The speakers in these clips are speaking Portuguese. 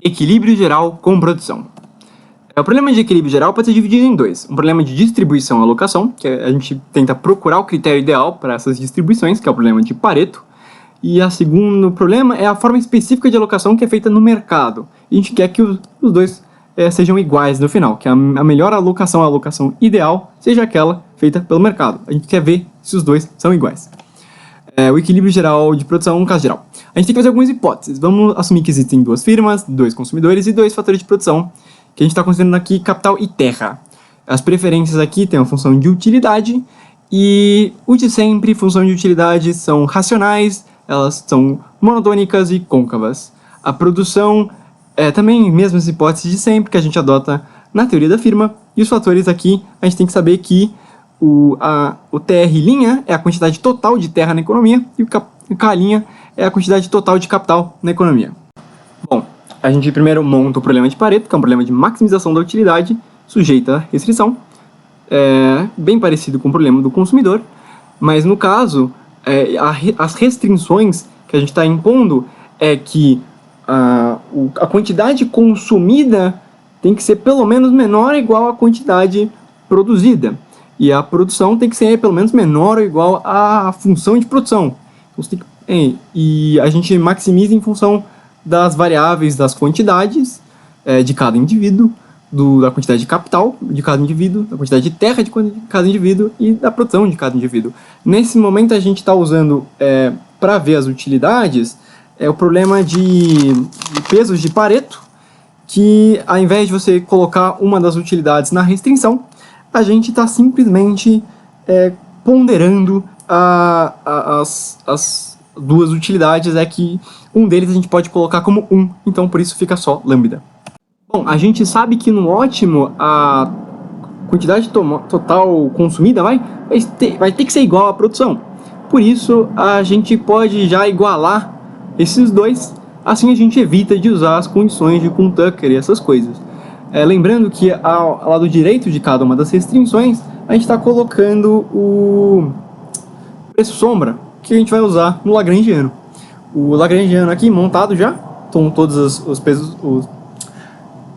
Equilíbrio geral com produção. O problema de equilíbrio geral pode ser dividido em dois. Um problema de distribuição e alocação, que a gente tenta procurar o critério ideal para essas distribuições, que é o problema de Pareto. E o segundo problema é a forma específica de alocação que é feita no mercado. A gente quer que os dois sejam iguais no final, que a melhor alocação, a alocação ideal, seja aquela feita pelo mercado. A gente quer ver se os dois são iguais. O equilíbrio geral de produção é um caso geral. A gente tem que fazer algumas hipóteses. Vamos assumir que existem duas firmas, dois consumidores e dois fatores de produção, que a gente está considerando aqui capital e terra. As preferências aqui têm uma função de utilidade e o de sempre, função de utilidade, são racionais, elas são monotônicas e côncavas. A produção é também mesmas hipóteses de sempre que a gente adota na teoria da firma. E os fatores aqui, a gente tem que saber que o TR' é a quantidade total de terra na economia e o K' é a quantidade total de capital na economia. Bom, a gente primeiro monta o problema de Pareto, que é um problema de maximização da utilidade sujeita a restrição. Bem parecido com o problema do consumidor, mas no caso, as restrições que a gente está impondo é que a quantidade consumida tem que ser pelo menos menor ou igual à quantidade produzida. E a produção tem que ser pelo menos menor ou igual à função de produção. E a gente maximiza em função das variáveis das quantidades de cada indivíduo, da quantidade de capital de cada indivíduo, da quantidade de terra de cada indivíduo e da produção de cada indivíduo. Nesse momento a gente está usando, para ver as utilidades, o problema de pesos de Pareto, que ao invés de você colocar uma das utilidades na restrição, a gente está simplesmente ponderando as duas utilidades, que um deles a gente pode colocar como 1, então por isso fica só lambda. Bom, a gente sabe que no ótimo a quantidade total consumida vai ter que ser igual à produção. Por isso a gente pode já igualar esses dois, assim a gente evita de usar as condições de Kuhn-Tucker e essas coisas. Lembrando que ao lado direito de cada uma das restrições, a gente está colocando o preço sombra, que a gente vai usar no Lagrangiano. O Lagrangiano aqui montado já, com todos os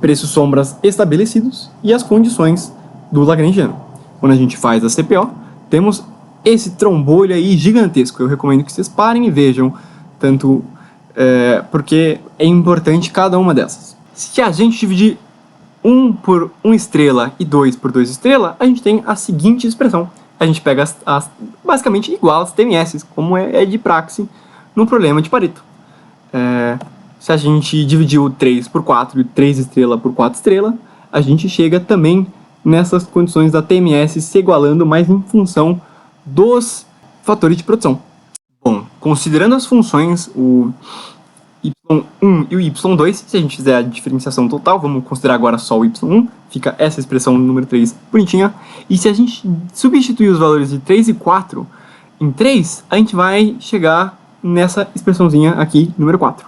preços sombras estabelecidos e as condições do Lagrangiano. Quando a gente faz a CPO, temos esse trombolho aí gigantesco. Eu recomendo que vocês parem e vejam, tanto porque é importante cada uma dessas. Se a gente dividir 1 por 1 estrela e 2 por 2 estrelas, a gente tem a seguinte expressão. A gente pega basicamente igual às TMS, como é de praxe no problema de Pareto. Se a gente dividir o 3 por 4 e 3 estrela por 4 estrela, a gente chega também nessas condições da TMS se igualando, mas em função dos fatores de produção. Bom, considerando as funções, o y1 e o y2, se a gente fizer a diferenciação total, vamos considerar agora só o y1, fica essa expressão número 3 bonitinha. E se a gente substituir os valores de 3 e 4 em 3, a gente vai chegar nessa expressãozinha aqui, número 4.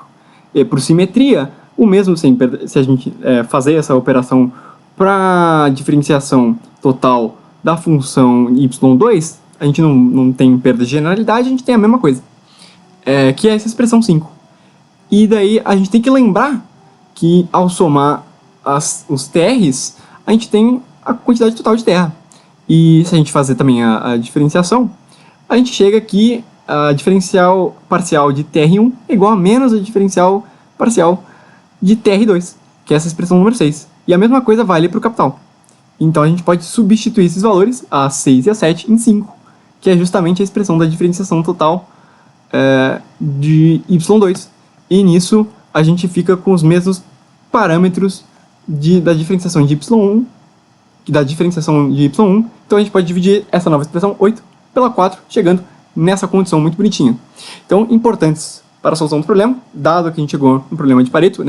E por simetria, o mesmo se a gente fazer essa operação para diferenciação total da função y2, a gente não tem perda de generalidade, a gente tem a mesma coisa, que é essa expressão 5. E daí a gente tem que lembrar que ao somar os TRs, a gente tem a quantidade total de terra. E se a gente fazer também a diferenciação, a gente chega aqui, a diferencial parcial de TR1 é igual a menos a diferencial parcial de TR2, que é essa expressão número 6. E a mesma coisa vale para o capital. Então a gente pode substituir esses valores, a 6 e a 7, em 5, que é justamente a expressão da diferenciação total de y2. E nisso a gente fica com os mesmos parâmetros da diferenciação de y1, então a gente pode dividir essa nova expressão 8 pela 4, chegando nessa condição muito bonitinha. Então, importantes para a solução do problema, dado que a gente chegou no problema de Pareto,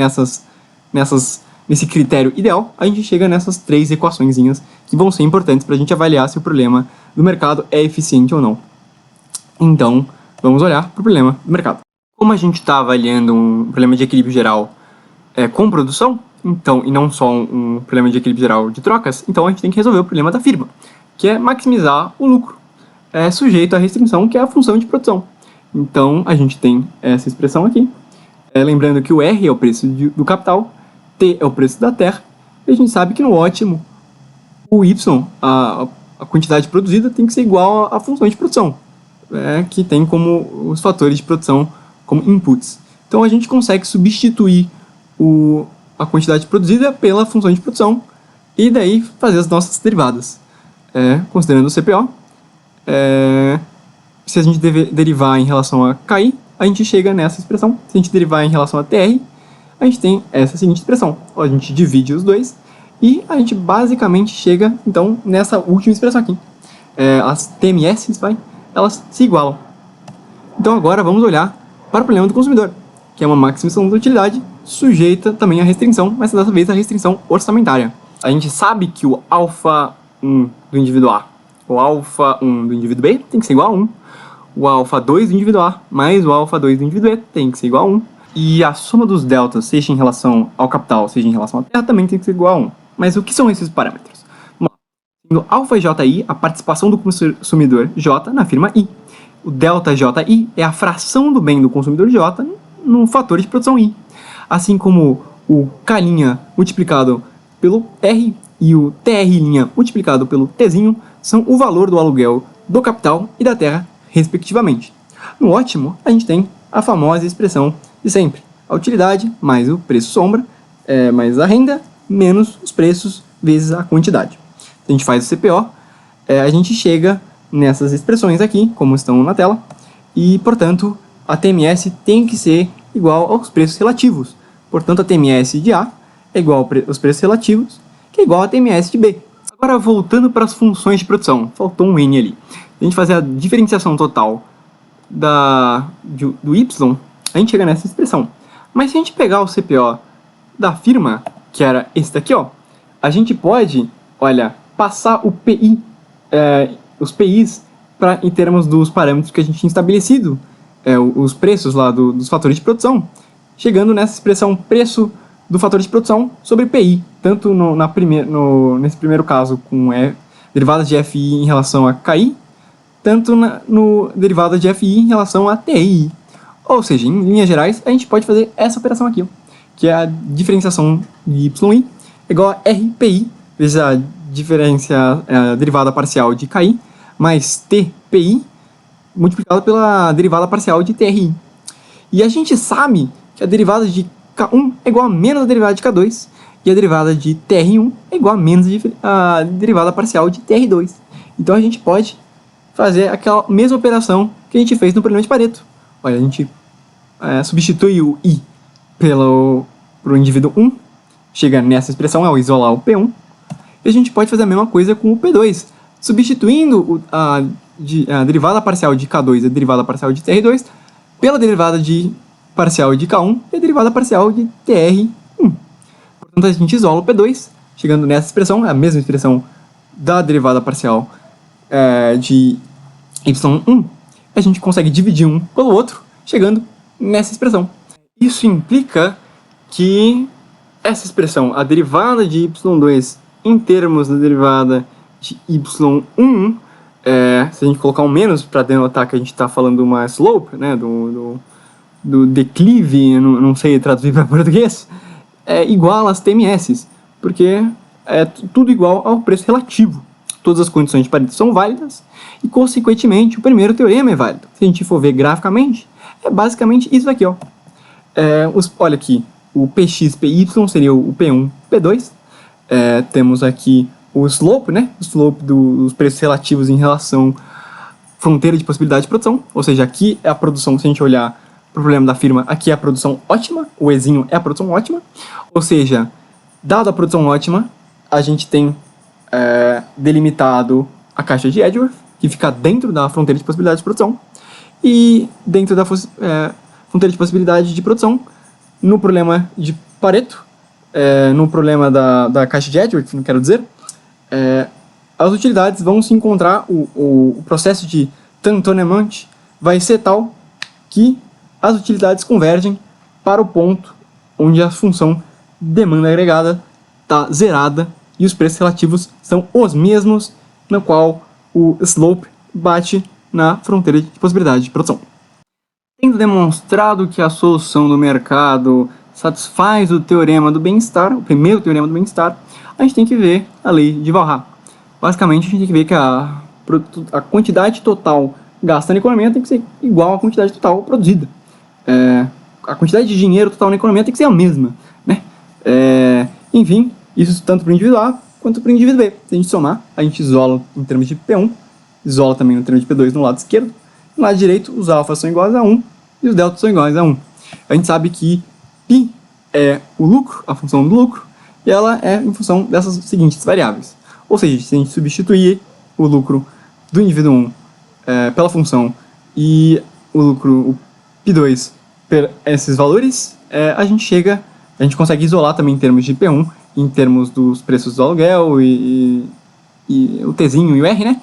nesse critério ideal, a gente chega nessas 3 equaçõezinhas que vão ser importantes para a gente avaliar se o problema do mercado é eficiente ou não. Então, vamos olhar para o problema do mercado. Como a gente está avaliando um problema de equilíbrio geral com produção, então, e não só um problema de equilíbrio geral de trocas, então a gente tem que resolver o problema da firma, que é maximizar o lucro, sujeito à restrição, que é a função de produção. Então, a gente tem essa expressão aqui, lembrando que o R é o preço do capital, T é o preço da terra, e a gente sabe que no ótimo, o Y, a quantidade produzida, tem que ser igual à função de produção, que tem como os fatores de produção como inputs. Então a gente consegue substituir a quantidade produzida pela função de produção e daí fazer as nossas derivadas. Considerando o CPO, se a gente derivar em relação a KI, a gente chega nessa expressão. Se a gente derivar em relação a TR, a gente tem essa seguinte expressão. A gente divide os dois e a gente basicamente chega, então, nessa última expressão aqui. As TMS, elas se igualam. Então agora vamos olhar para o problema do consumidor, que é uma maximização da utilidade sujeita também à restrição, mas dessa vez a restrição orçamentária. A gente sabe que o alfa 1 do indivíduo A, o alfa 1 do indivíduo B tem que ser igual a 1, o alfa 2 do indivíduo A mais o alfa 2 do indivíduo B tem que ser igual a 1, e a soma dos deltas, seja em relação ao capital, seja em relação à terra, também tem que ser igual a 1. Mas o que são esses parâmetros? No alfa JI, a participação do consumidor J na firma I. O delta JI é a fração do bem do consumidor J no fator de produção I. Assim como o K' multiplicado pelo R e o TR' multiplicado pelo Tzinho são o valor do aluguel do capital e da terra, respectivamente. No ótimo, a gente tem a famosa expressão de sempre. A utilidade mais o preço sombra, mais a renda, menos os preços vezes a quantidade. Se a gente faz o CPO, a gente chega nessas expressões aqui, como estão na tela, e, portanto, a TMS tem que ser igual aos preços relativos. Portanto, a TMS de A é igual aos preços relativos, que é igual a TMS de B. Agora, voltando para as funções de produção, faltou um N ali. Se a gente fazer a diferenciação total do Y, a gente chega nessa expressão. Mas se a gente pegar o CPO da firma, que era esse daqui, a gente pode, passar o PI, os PIs em termos dos parâmetros que a gente tinha estabelecido, os preços lá dos fatores de produção, chegando nessa expressão preço do fator de produção sobre PI, tanto nesse primeiro caso com derivadas de FI em relação a KI, tanto no derivada de FI em relação a TI. Ou seja, em linhas gerais, a gente pode fazer essa operação aqui, que é a diferenciação de YI igual a RPI, vezes a derivada parcial de KI, mais TPI, multiplicado pela derivada parcial de TRI. E a gente sabe que a derivada de K1 é igual a menos a derivada de K2, e a derivada de TR1 é igual a menos a derivada parcial de TR2. Então a gente pode fazer aquela mesma operação que a gente fez no problema de Pareto. A gente substitui o I pelo indivíduo 1, chega nessa expressão, ao isolar o P1, e a gente pode fazer a mesma coisa com o P2, substituindo a derivada parcial de K2 e a derivada parcial de TR2 pela derivada parcial de K1 e a derivada parcial de TR1. Portanto, a gente isola o P2, chegando nessa expressão, a mesma expressão da derivada parcial de Y1, a gente consegue dividir um pelo outro, chegando nessa expressão. Isso implica que essa expressão, a derivada de Y2 em termos da derivada de Y1, se a gente colocar um menos para denotar que a gente está falando uma slope, do declive, não sei traduzir para português, é igual às TMS, porque é tudo igual ao preço relativo. Todas as condições de Pareto são válidas e, consequentemente, o primeiro teorema é válido. Se a gente for ver graficamente, é basicamente isso aqui. Olha aqui, o PX, PY seria o P1, P2. Temos aqui o slope, o slope dos preços relativos em relação à fronteira de possibilidade de produção. Ou seja, aqui é a produção, se a gente olhar para o problema da firma, aqui é a produção ótima, o Ezinho é a produção ótima. Ou seja, dado a produção ótima, a gente tem delimitado a caixa de Edgeworth, que fica dentro da fronteira de possibilidade de produção, e dentro da fronteira de possibilidade de produção, no problema de Pareto, no problema da caixa de Edgeworth, não quero dizer, as utilidades vão se encontrar, o processo de Tantonemant vai ser tal que as utilidades convergem para o ponto onde a função demanda agregada está zerada e os preços relativos são os mesmos, na qual o slope bate na fronteira de possibilidade de produção. Tendo demonstrado que a solução do mercado satisfaz o teorema do bem-estar, o primeiro teorema do bem-estar, a gente tem que ver a lei de Walras. Basicamente, a gente tem que ver que a quantidade total gasta na economia tem que ser igual à quantidade total produzida. A quantidade de dinheiro total na economia tem que ser a mesma, né? Enfim, isso tanto para o indivíduo A quanto para o indivíduo B. Se a gente somar, a gente isola em termos de P1, isola também no termo de P2 no lado esquerdo. No lado direito, os alfas são iguais a 1 e os deltas são iguais a 1. A gente sabe que π é o lucro, a função do lucro, e ela é em função dessas seguintes variáveis. Ou seja, se a gente substituir o lucro do indivíduo 1 pela função e o lucro, o π2, por esses valores, a gente consegue isolar também em termos de P1, em termos dos preços do aluguel e o Tzinho e o R, né?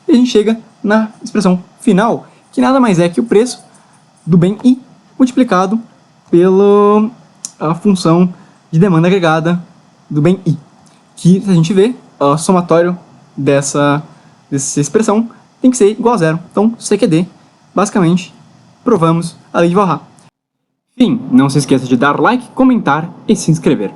E a gente chega na expressão final, que nada mais é que o preço do bem I multiplicado pela função de demanda agregada do bem I, que, se a gente vê, o somatório dessa expressão tem que ser igual a zero. Então, CQD, basicamente, provamos a lei de Walras. Enfim, não se esqueça de dar like, comentar e se inscrever.